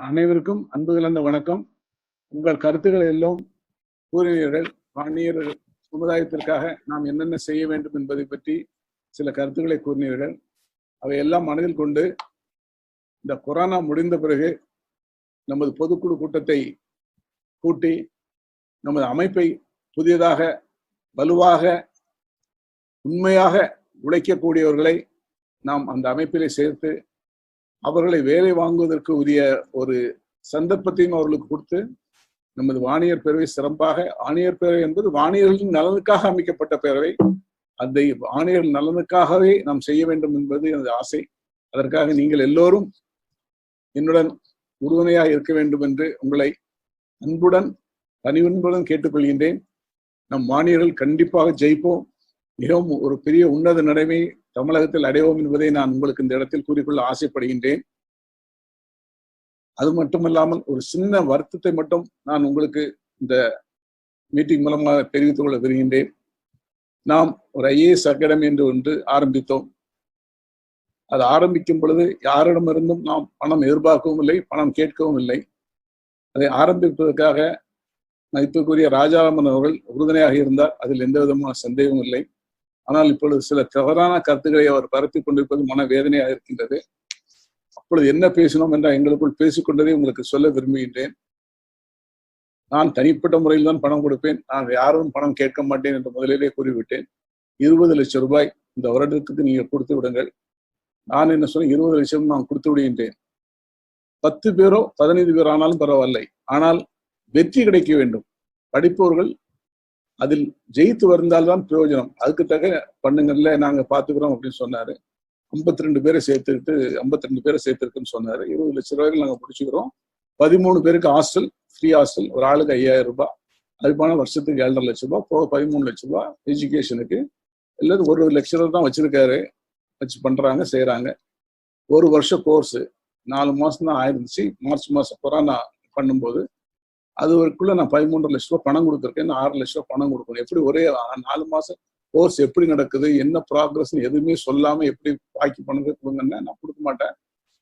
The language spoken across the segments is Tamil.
அனைவருக்கும் அன்பு கலந்த வணக்கம். உங்கள் கருத்துக்கள் எல்லாம் கூறினீர்கள். வாணியர் சமுதாயத்திற்காக நாம் என்னென்ன செய்ய வேண்டும் என்பதை பற்றி சில கருத்துக்களை கூறினீர்கள். அவையெல்லாம் மனதில் கொண்டு இந்த கொரோனா முடிந்த பிறகு நமது பொதுக்குழு கூட்டத்தை கூட்டி நமது அமைப்பை புதியதாக வலுவாக உண்மையாக உழைக்கக்கூடியவர்களை நாம் அந்த அமைப்பிலே சேர்த்து அவர்களை வேலை வாங்குவதற்கு உரிய ஒரு சந்தர்ப்பத்தையும் அவர்களுக்கு கொடுத்து நமது வாணியர் பேரவை சிறப்பாக, வாணியர் பேரவை என்பது வாணியர்களின் நலனுக்காக அமைக்கப்பட்ட பேரவை, அதை வாணியர்கள் நலனுக்காகவே நாம் செய்ய வேண்டும் என்பது எனது ஆசை. அதற்காக நீங்கள் எல்லோரும் என்னுடன் உறுதுணையாக இருக்க வேண்டும் என்று உங்களை அன்புடன் பணிவன்புடன் கேட்டுக்கொள்கின்றேன். நம் வாணியர்கள் கண்டிப்பாக ஜெயிப்போம், மிகவும் ஒரு பெரிய உன்னத நிலைமை தமிழகத்தில் அடைவோம் என்பதை நான் உங்களுக்கு இந்த இடத்தில் கூறிக்கொள்ள ஆசைப்படுகின்றேன். அது மட்டுமல்லாமல் ஒரு சின்ன வருத்தத்தை மட்டும் நான் உங்களுக்கு இந்த மீட்டிங் மூலமாக தெரிவித்துக் கொள்ள விரும்புகின்றேன். நாம் ஒரு IAS அகாடமி என்று ஒன்று ஆரம்பித்தோம். அது ஆரம்பிக்கும் பொழுது யாரிடமிருந்தும் நாம் பணம் எதிர்பார்க்கவும் இல்லை, பணம் கேட்கவும் இல்லை. அதை ஆரம்பிப்பதற்காக மதிப்புக்குரிய ராஜாராமன் அவர்கள் உறுதுணையாக இருந்தார், அதில் எந்த விதமான சந்தேகமும் இல்லை. ஆனால் இப்பொழுது சில தவறான கருத்துக்களை அவர் பரப்பி கொண்டிருப்பது மன வேதனையாக இருக்கின்றது. அப்பொழுது என்ன பேசினோம் என்றால் எங்களுக்குள் பேசிக்கொண்டதை உங்களுக்கு சொல்ல விரும்புகின்றேன். நான் தனிப்பட்ட முறையில் தான் பணம் கொடுப்பேன், நான் யாரும் பணம் கேட்க மாட்டேன் என்று முதலிலே கூறிவிட்டேன். 20 லட்சம் ரூபாய் இந்த வருடத்துக்கு நீங்கள் கொடுத்து விடுங்கள். நான் என்ன சொன்னேன், 20 லட்சம் நான் கொடுத்து விடுகின்றேன். 10 பேரோ 15 பேரோ ஆனாலும் பரவாயில்லை, ஆனால் வெற்றி கிடைக்க வேண்டும். படிப்பவர்கள் அதில் ஜெயித்து வந்தால்தான் பிரயோஜனம். அதுக்கு தக்க பண்ணுங்கள்ல நாங்க பாத்துக்கிறோம் அப்படின்னு சொன்னாரு. 52 பேரை சேர்த்திருக்குன்னு சொன்னாரு. 20 லட்சம் ரூபாய்க்கு நாங்க முடிச்சுக்கிறோம். 13 பேருக்கு ஹாஸ்டல், ஃப்ரீ ஹாஸ்டல், ஒரு ஆளுக்கு 5000 ரூபாய், அதுக்கான வருஷத்துக்கு 7.5 லட்சம் ரூபாய், போக 13 லட்சம் ரூபாய் எஜுகேஷனுக்கு. எல்லாரும் 1 லட்சம் தான் வச்சிருக்காரு, வச்சு பண்றாங்க, செய்யறாங்க. ஒரு வருஷம் கோர்ஸ் 4 மாசம் தான் ஆயிருந்துச்சு. மார்ச் மாசம் கொரோனா பண்ணும்போது அதுக்குள்ள நான் 13 லட்சம் ரூபாய் பணம் கொடுத்துருக்கேன். 6 லட்சம் ரூபாய் பணம் கொடுக்கணும். எப்படி ஒரே 4 மாசம் கோர்ஸ் எப்படி நடக்குது, என்ன ப்ராக்ரஸ் எதுவுமே சொல்லாம எப்படி பாக்கி பண்ணது கொடுங்கன்னா நான் கொடுக்க மாட்டேன்.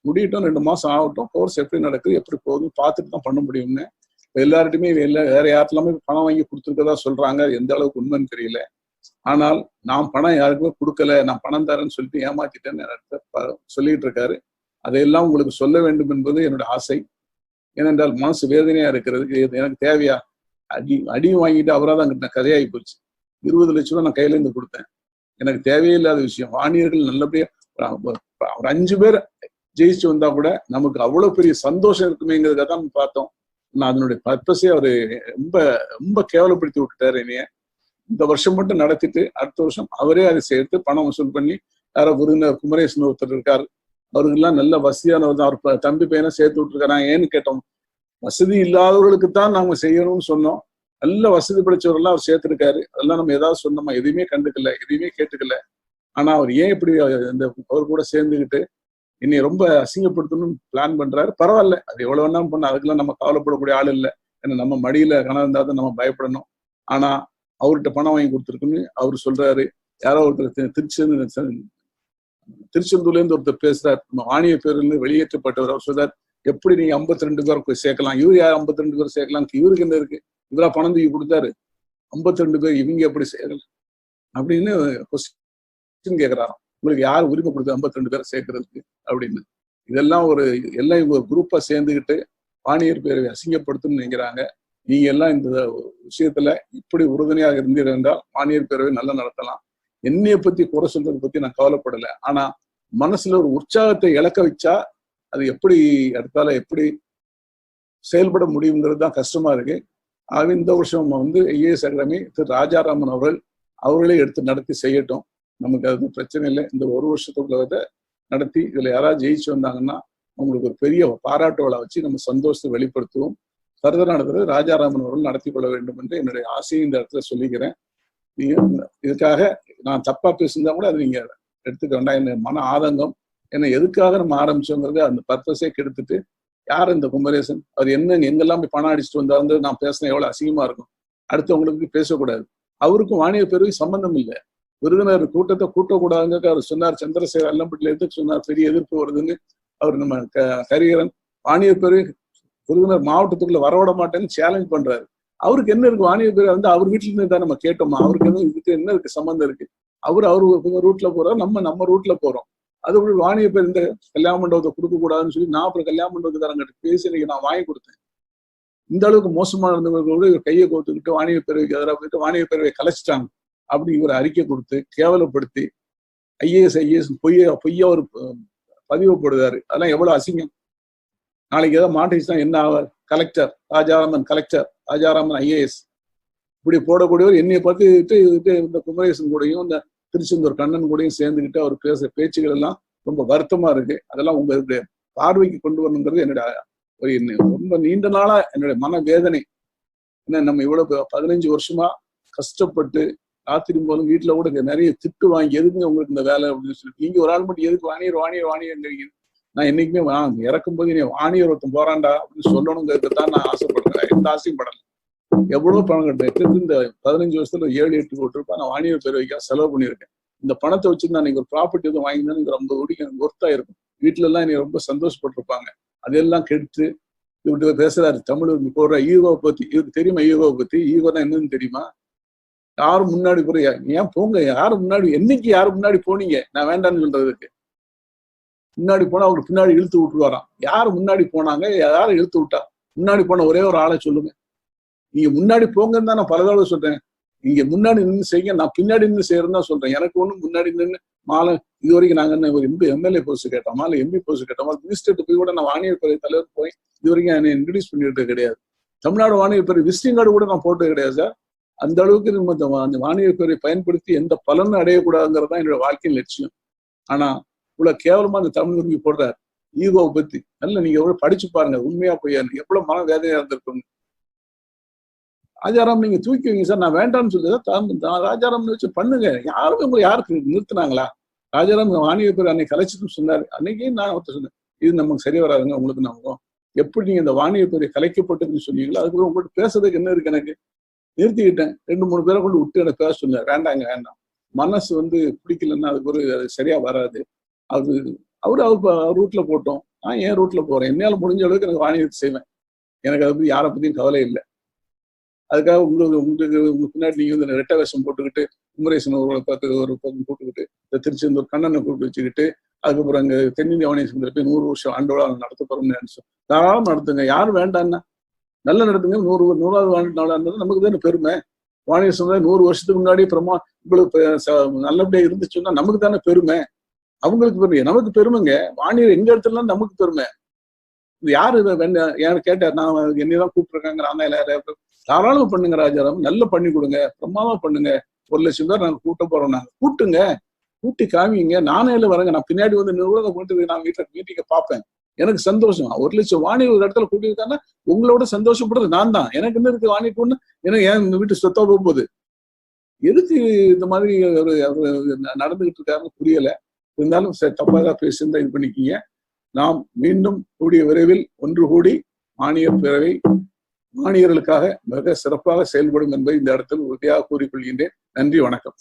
முடியட்டும், 2 மாசம் ஆகட்டும், கோர்ஸ் எப்படி நடக்குது எப்படி போகுது பார்த்துட்டு தான் பண்ண முடியும்னு. எல்லார்ட்டுமே வேற யாருலாமே பணம் வாங்கி கொடுத்துருக்கதா சொல்றாங்க. எந்த அளவுக்கு உண்மைன்னு தெரியல. ஆனால் நான் பணம் யாருக்குமே கொடுக்கல, நான் பணம் தரேன்னு சொல்லிட்டு ஏமாத்திட்டேன்னு சொல்லிட்டு இருக்காரு. அதையெல்லாம் உங்களுக்கு சொல்ல வேண்டும் என்பது என்னோட ஆசை. ஏனென்றால் மனசு வேதனையா இருக்கிறது. எனக்கு தேவையா? அடியும் வாங்கிட்டு அவராக தான் கதையாகி போச்சு. 20 லட்சம் ரூபாய் நான் கையில இருந்து கொடுத்தேன். எனக்கு தேவையில்லாத விஷயம். வாணியர்கள் நல்லபடியா ஒரு 5 பேர் ஜெயிச்சு வந்தா கூட நமக்கு அவ்வளவு பெரிய சந்தோஷம் இருக்குமேங்கிறத தான் பார்த்தோம். நான் அதனுடைய பர்பஸே அவரு ரொம்ப ரொம்ப கேவலப்படுத்தி விட்டுட்டாரு என்னைய. இந்த வருஷம் மட்டும் நடத்திட்டு அடுத்த வருஷம் அவரே அதை சேர்த்து பணம் வசூல் பண்ணி, யாரோ விருந்தினர் குமரேசன் ஒருத்தர் இருக்காரு, அவருக்கெல்லாம் நல்ல வசதியானவர் தான். அவர் தம்பி பையனை சேர்த்து விட்டுருக்காரு. நான் ஏன்னு கேட்டோம், வசதி இல்லாதவர்களுக்கு தான் நாம செய்யணும்னு சொன்னோம். நல்ல வசதி படைச்சவர்கள்லாம் அவர் சேர்த்திருக்காரு. அதெல்லாம் நம்ம ஏதாவது சொன்னோமா? எதுவுமே கண்டுக்கல, எதுவுமே கேட்டுக்கல. ஆனா அவர் ஏன் இப்படி இந்த அவர் கூட சேர்ந்துக்கிட்டு என்னை ரொம்ப அசிங்கப்படுத்தணும்னு பிளான் பண்றாரு. பரவாயில்ல, அது எவ்வளவு வேணாலும் பண்ண, அதுக்கெல்லாம் நம்ம கவலைப்படக்கூடிய ஆள் இல்லை. ஏன்னா நம்ம மடியில கணம் இருந்தா தான் நம்ம பயப்படணும். ஆனா அவர்கிட்ட பணம் வாங்கி கொடுத்துருக்குன்னு அவர் சொல்றாரு. யாரோ ஒருத்தர் திருச்செந்தூர்ல இருந்து ஒருத்தர் பேசுறாரு, நம்ம வாணிய பேரிலிருந்து வெளியேற்றப்பட்டவர். அவர் சொல்றாரு, எப்படி நீங்க 52 பேர் சேர்க்கலாம், இவரு யார் 52 பேர் சேர்க்கலாம், இவருக்கு என்ன இருக்கு, இவரா பணம் தூக்கி கொடுத்தாரு, 52 பேர் இவங்க எப்படி சேர்க்கலாம் அப்படின்னு கொஸ்டின் கேட்கிறாராம். உங்களுக்கு யார் உரிமை கொடுத்தது 52 பேரை சேர்க்கறதுக்கு அப்படின்னு. இதெல்லாம் எல்லாம் இவங்க குரூப்பா சேர்ந்துக்கிட்டு வாணியர் பேரவை அசிங்கப்படுத்தும்னு நினைக்கிறாங்க. நீங்க எல்லாம் இந்த விஷயத்துல இப்படி உறுதுணையாக இருந்தீர்கள் என்றால் வாணியர் பேரவை நல்லா நடத்தலாம். என்னைய பத்தி குறை சொல்றதை பத்தி நான் கவலைப்படலை. ஆனா மனசுல ஒரு உற்சாகத்தை இழக்க வச்சா அது எப்படி அடுத்தால எப்படி செயல்பட முடியுங்கிறது தான் கஷ்டமா இருக்கு. ஆக இந்த வருஷம் IAS அகாடமி திரு ராஜாராமன் அவர்களே எடுத்து நடத்தி செய்யட்டும். நமக்கு அது பிரச்சனை இல்லை. இந்த ஒரு வருஷத்துக்குள்ள நடத்தி இதுல யாராவது ஜெயிச்சு வந்தாங்கன்னா அவங்களுக்கு ஒரு பெரிய பாராட்டு விழா வச்சு நம்ம சந்தோஷத்தை வெளிப்படுத்துவோம். ஃபர்தர் நடத்துறது ராஜாராமன் அவர்கள் நடத்தி கொள்ள வேண்டும் என்று என்னுடைய ஆசையை இந்த இடத்துல சொல்லிக்கிறேன். நீங்க இதுக்காக நான் தப்பா பேசியிருந்தா கூட அதை நீங்க எடுத்துக்க வேண்டாம். என்ன மன ஆதங்கம், ஏன்னா எதுக்காக நம்ம ஆரம்பிச்சோங்கிறது அந்த பர்பஸே கெடுத்துட்டு யார் இந்த குமரேசன், அவர் என்ன எங்கெல்லாம் போய் பணம் அடிச்சுட்டு வந்தாரு, நான் பேசினேன் எவ்வளவு அசிங்கமா இருக்கும், அடுத்தவங்களுக்கு பேசக்கூடாது. அவருக்கும் வாணியர் பேரவைக்கும் சம்பந்தம் இல்லை. விருதுநகர் கூட்டத்தை கூட்டக்கூடாதுங்க அவர் சொன்னார். சந்திரசேகர் அல்லம்பட்டில எதிர்த்து சொன்னார், பெரிய எதிர்ப்பு வருதுன்னு. அவர் நம்ம ஹரிஹரன் வாணியர் பேரவை விருதுநகர் மாவட்டத்துக்குள்ள வரவிட மாட்டேன்னு சேலஞ்ச் பண்றாரு. அவருக்கு என்ன இருக்கு, வாணியர் பேரவை வந்து அவர் வீட்டுல இருந்து தான் நம்ம கேட்டோமா, அவருக்கு இதுக்கு என்ன இருக்கு சம்பந்தம் இருக்கு? அவரு ரூட்ல போறாரு, நம்ம ரூட்ல போறோம். அது வாணியர் பேர் இந்த கல்யாண மண்டபத்தை கொடுக்க கூடாதுன்னு சொல்லி நான் அப்புறம் கல்யாண மண்டபத்துக்காரங்கிட்ட பேசி இன்னைக்கு நான் வாங்கி கொடுத்தேன். இந்த அளவுக்கு மோசமா இருந்தவர்களோடு இவர் கையை கோத்துக்கிட்டு வாணியர் பேரவைக்கு எதிராக போயிட்டு வாணியர் பேரவை கலைச்சிட்டாங்க அப்படி இவர் அறிக்கை கொடுத்து கேவலப்படுத்தி ஐஏஎஸ் பொய்யா ஒரு பதிவு போடுறாரு. அதெல்லாம் எவ்வளவு அசிங்கம். நாளைக்கு ஏதாவது மாட்டிச்சுன்னா என்ன ஆவார்? கலெக்டர் ராஜாராமன் ஐஏஎஸ் இப்படி போடக்கூடியவர் என்னைய பார்த்துட்டு இந்த குமரேசன் கூடயும் இந்த திருச்செந்தூர் கண்ணன் கூடயும் சேர்ந்துக்கிட்டு அவர் பேச்சுகள் எல்லாம் ரொம்ப வருத்தமா இருக்கு. அதெல்லாம் உங்களுடைய பார்வைக்கு கொண்டு வரணுங்கிறது என்னுடைய ஒரு ரொம்ப நீண்ட நாளா என்னுடைய மன வேதனை. ஏன்னா நம்ம இவ்வளவு 15 வருஷமா கஷ்டப்பட்டு ராத்திரி போதும் வீட்டுல கூட நிறைய திட்டு வாங்கி எதுக்குங்க உங்களுக்கு இந்த வேலை அப்படின்னு சொல்லி, நீங்க ஒரு ஆள் மட்டும் எதுக்கு வாணியர் நான் என்னைக்குமே இறக்கும் போது நீ வாணியர் ஒருத்தன் போறான்டா அப்படின்னு சொல்லணுங்கிறதுதான் நான் ஆசைப்படுறேன். எந்த ஆசையும் படல. எவ்வளவு பணம் கட்டேன் இந்த 15 வருஷத்துல 7-8 கோடி ரூபாய் நான் வாணியர் பேரவைக்காக செலவு பண்ணியிருக்கேன். இந்த பணத்தை வச்சு நான் நீங்க ஒரு ப்ராப்பர்ட்டி எதுவும் வாங்கினா நீங்க ரொம்ப ஒர்த்தா இருக்கும். வீட்டுல எல்லாம் நீங்க ரொம்ப சந்தோஷப்பட்டிருப்பாங்க. அதெல்லாம் கெடுத்து இப்படி பேசுறாரு. தமிழ் போடுற ஈகோவை பத்தி இவருக்கு தெரியுமா? ஈகோவை பத்தி ஈகோனா என்னன்னு தெரியுமா? யாரும் முன்னாடி போறியா ஏன் போங்க, யாரும் முன்னாடி என்னைக்கு யாரும் முன்னாடி போனீங்க நான் வேண்டான்னு சொல்றதுக்கு? முன்னாடி போனா அவருக்கு பின்னாடி இழுத்து விட்டுருவாராம். யாரு முன்னாடி போனாங்க, யாரும் இழுத்து விட்டா? முன்னாடி போன ஒரே ஒரு ஆளை சொல்லுங்க. நீங்க முன்னாடி போங்கன்னு தான் நான் பல தடவை சொல்றேன். நீங்க முன்னாடி நின்று செய்யுங்க, நான் பின்னாடி நின்று செய்யறேன்னு தான் சொல்றேன். எனக்கு ஒண்ணும் முன்னாடி நின்று மாலை இது வரைக்கும் நாங்க ஒரு எம்எல்ஏ போஸ்ட் கேட்டோம், மாலை எம்பி போஸ்ட் கேட்டோம், மினிஸ்டர் போய் கூட நான் வாணியர் பேரவை தலைவர் போய் இது வரைக்கும் என்னை இன்ட்ரடியூஸ் பண்ணிட்டு கிடையாது. தமிழ்நாடு வாணியர் பேரவை விசிட்டிங் கார்டு கூட நான் போட்டது கிடையாது சார். அந்த அளவுக்கு நம்ம அந்த வாணியர் பேரவை பயன்படுத்தி எந்த பலனும் அடையக்கூடாதுங்கிறது தான் என்னோட வாழ்க்கையின் லட்சியம். ஆனா இவ்வளவு கேவலமா அந்த தமிழ் உரிமை போடுறாரு ஈகோவை பத்தி. நல்ல நீங்க எவ்வளவு படிச்சு பாருங்க, உண்மையா போய் எவ்வளவு மன வேதனையா இருந்திருக்கும். ராஜாராம் நீங்க தூக்கி வைங்க சார், நான் வேண்டாம்னு சொல்லுதான் ராஜாராம் வச்சு பண்ணுங்க. யாருமே உங்களை யாருக்கு நிறுத்தினாங்களா? ராஜாராம் வாணியர் பேர் அன்னைக்கு கலைச்சிட்டு சொன்னாரு. அன்னைக்கே நான் ஒருத்தர் சொன்னேன், இது நமக்கு சரியா வராதுங்க, உங்களுக்கு நம்புவோம். எப்படி நீங்க இந்த வாணியர் பேரை கலைக்கப்பட்டதுன்னு சொன்னீங்களோ அதுக்கப்புறம் உங்கள்கிட்ட பேசுறதுக்கு என்ன இருக்கு? எனக்கு நிறுத்திக்கிட்டேன். 2-3 பேரை கொண்டு விட்டு எனக்கு பேச சொன்னார். வேண்டாம் மனசு பிடிக்கலன்னா அதுக்கு அது சரியா வராது. அவர் ரூட்ல போட்டோம், நான் என் ரூட்ல போறேன். என்னால முடிஞ்ச அளவுக்கு எனக்கு வாணியத்தை செய்வேன். எனக்கு அதை பத்தி யாரை பத்தியும் கவலை இல்லை. அதுக்காக உங்களுக்கு பின்னாடி நீங்க இந்த ரெட்டை வேஷம் போட்டுக்கிட்டு குமரேசன் ஒரு பக்கம் போட்டுக்கிட்டு இந்த திருச்செந்தூர் கண்ணனை கூப்பிட்டு வச்சுக்கிட்டு அதுக்கப்புறம் அங்க தென்னிந்திய வாணிய சங்கத்தில் போய் 100 வருஷம் ஆண்டோட நடத்த போறோம்னு நினைச்சோம். தாராளம் நடத்துங்க, யாரும் வேண்டான்னா நல்லா நடத்துங்க. 100வது ஆண்டு இருந்தது நமக்கு தானே பெருமை. வாணியர் சமுதாயம் 100 வருஷத்துக்கு முன்னாடி உங்களுக்கு நல்லபடியா இருந்துச்சுன்னா நமக்கு தானே பெருமை. அவங்களுக்கு பெருமை, நமக்கு பெருமைங்க. வாணியர் எங்க இடத்துல நமக்கு பெருமை. யாரு யாரு கேட்டார், நான் என்னதான் கூப்பிட்டுருக்காங்க, நான் தான் தாராளம் பண்ணுங்க ராஜாராம், நல்லா பண்ணி கொடுங்க, பிரமாதமா பண்ணுங்க. 1 லட்சம் பேர் நாங்க கூட்ட போறோம், நாங்க கூட்டுங்க, கூட்டி காமிங்க. நானே இல்லை வரேங்க, நான் பின்னாடி வந்து நிறுவனம் கொண்டு நான் வீட்டுல மீட்டிங்க பார்ப்பேன். எனக்கு சந்தோஷம். 1 லட்சம் வாணியர் ஒரு இடத்துல கூட்டியிருக்காங்கன்னா உங்களோட சந்தோஷப்படுறது நான் தான். எனக்கு என்ன இருக்கு வாணிக்கு ஒண்ணு? ஏன்னா என் வீட்டு சொத்தா போகும்போது எதுக்கு இந்த மாதிரி நடந்துகிட்டு இருக்காருன்னு புரியல. இருந்தாலும் தப்பாக பேசியிருந்தா இது பண்ணிக்கிங்க. நாம் மீண்டும் கூடிய விரைவில் ஒன்று கூடி வாணியர் பேரவை வாணியர்களுக்காக மிக சிறப்பாக செயல்படும் என்பதை இந்த இடத்தில் உறுதியாக கூறிக்கொள்கின்றேன். நன்றி, வணக்கம்.